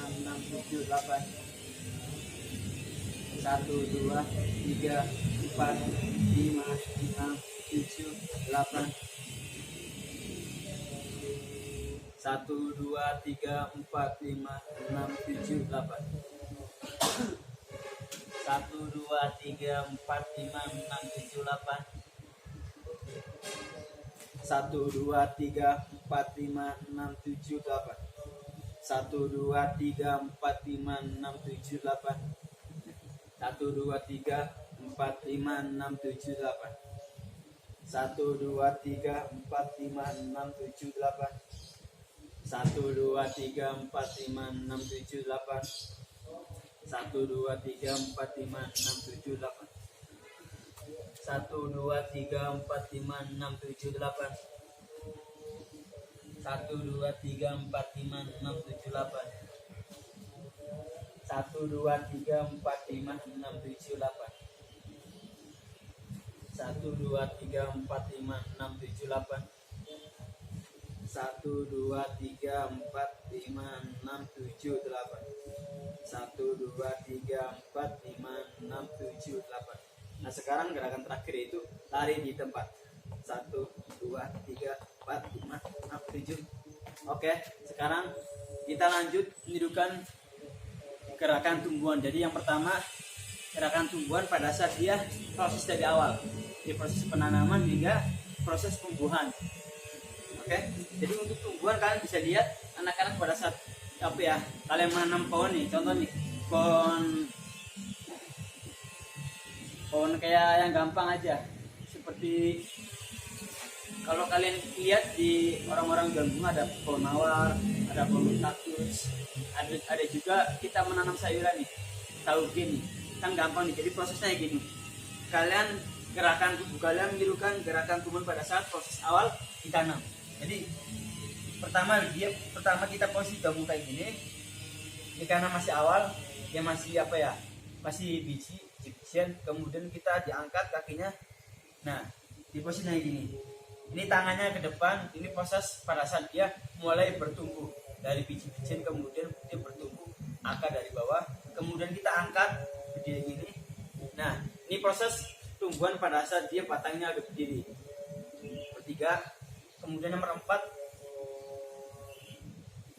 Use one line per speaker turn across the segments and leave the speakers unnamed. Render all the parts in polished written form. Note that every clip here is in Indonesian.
enam tujuh delapan. 1 2 3 4 5 6 7 8.
1, 2, 3, 4, 5, 6, 7, 8. 1, 2, 3, 4, 5, 6, 7, 8. 1, 2, 3, 4, 5, 6, 7, 8. 1, 2, 3, 4, 5, 6, 7, 8. 1, 2, 3, 4, 5, 6, 7, 8. 1, 2, 3, 4, 5, 6, 7, 8. 1, 2, 3, 4, 5, 6, 7, 8. 1, 2, 3, 4, 5, 6, 7, 8. 1, 2, 3, 4, 5, 6, 7, 8. 1, 2, 3, 4, 5, 6, 7, 8. 1, 2, 3, 4, 5, 6, 7, 8. 1, 2, 3, 4, 5, 6, 7, 8. 1, 2, 3, 4, 5, 6, 7, 8. 1, 2, 3, 4, 5, 6, 7, 8. Nah, sekarang gerakan terakhir itu lari di tempat. 1, 2, 3, 4, 5, 6, 7. Oke, sekarang kita lanjut menirukan gerakan tumbuhan. Jadi yang pertama, gerakan tumbuhan pada saat dia proses dari awal, di proses penanaman hingga proses tumbuhan. Oke, jadi untuk tumbuhan kalian bisa lihat anak-anak pada saat apa ya, kalian menanam pohon nih, contoh nih pohon kayak yang gampang aja, seperti kalau kalian lihat di orang-orang gabung ada pohon mawar, ada pohon kaktus, ada juga kita menanam sayuran nih, tauge nih, kan gampang nih. Jadi prosesnya gini, kalian gerakan tubuh kalian menirukan gerakan tumbuhan pada saat proses awal ditanam. Jadi pertama kita posisi gabung kayak gini, ini karena masih awal, dia masih apa ya, masih bijian, kemudian kita diangkat kakinya, nah di posisi kayak gini. Ini tangannya ke depan, ini proses pada saat dia mulai bertumbuh dari biji-bijian, kemudian dia bertumbuh akar dari bawah, kemudian kita angkat berdiri gini. Nah, ini proses tumbuhan pada saat dia batangnya ada berdiri. Ketiga, kemudian nomor 4.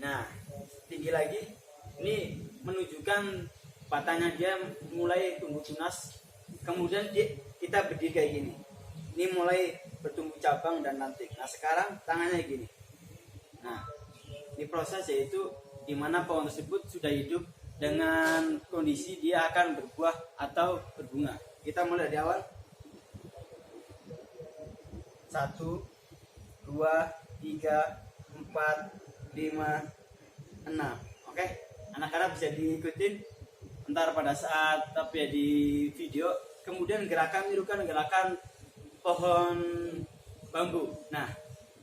Nah, tinggi lagi. Ini menunjukkan batangnya dia mulai tumbuh tunas. Kemudian kita berdiri kayak gini. Ini mulai bertumbuh cabang dan ranting. Nah, sekarang tangannya gini. Nah, ini proses yaitu di mana pohon tersebut sudah hidup dengan kondisi dia akan berbuah atau berbunga. Kita mulai dari awal. 1, 2, 3, 4, 5, 6. Oke, anak-anak bisa diikutin ntar pada saat di video. Kemudian nirukan gerakan pohon bambu. Nah,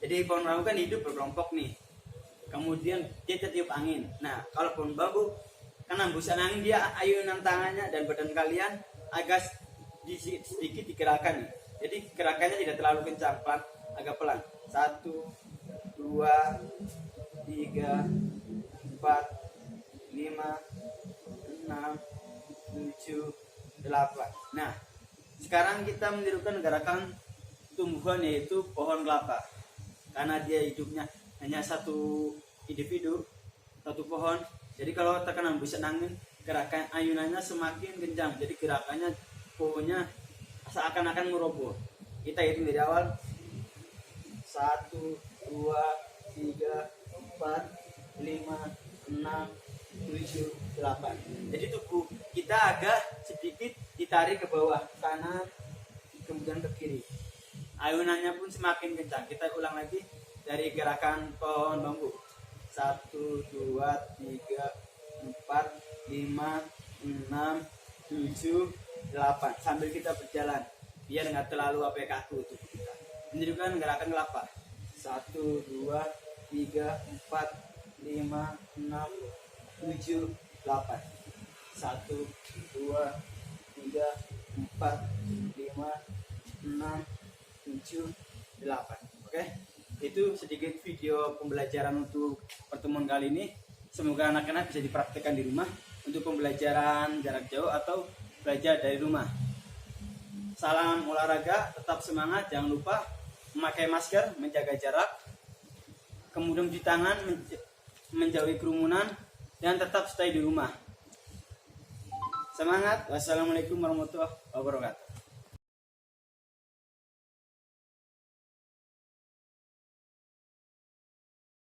jadi pohon bambu kan hidup berkelompok nih. Kemudian dia tertiup angin. Nah, kalau pohon bambu kan hembusan angin, dia ayunan tangannya dan badan kalian agak sedikit digerakkan nih. Jadi gerakannya tidak terlalu kencang, agak pelan. 1, 2, 3, 4, 5, 6, 7, 8. Nah, sekarang kita menirukan gerakan tumbuhan yaitu pohon kelapa. Karena dia hidupnya hanya satu individu, satu pohon. Jadi kalau terkena hembusan angin, gerakan ayunannya semakin kencang. Jadi gerakannya pohonnya seakan-akan meroboh. Kita hitung dari awal. 1, 2, 3, 4, 5, 6, 7, 8. Jadi tubuh kita agak sedikit ditarik ke bawah, kanan, kemudian ke kiri. Ayunannya pun semakin kencang. Kita ulang lagi dari gerakan pohon bambu. 1, 2, 3, 4, 5, 6, 7, 8. Sambil kita berjalan biar nggak terlalu kaku tubuh kita. Menirukan gerakan kelapa. 1, 2, 3, 4, 5, 6, 7, 8. 1, 2, 3, 4, 5, 6, 7, 8. Oke, itu sedikit video pembelajaran untuk pertemuan kali ini. Semoga anak-anak bisa dipraktikkan di rumah untuk pembelajaran jarak jauh atau belajar dari rumah. Salam olahraga, tetap semangat, jangan lupa memakai masker, menjaga jarak. kemudian cuci tangan, menjauhi kerumunan, dan tetap stay di rumah. Semangat. Wassalamualaikum warahmatullahi wabarakatuh.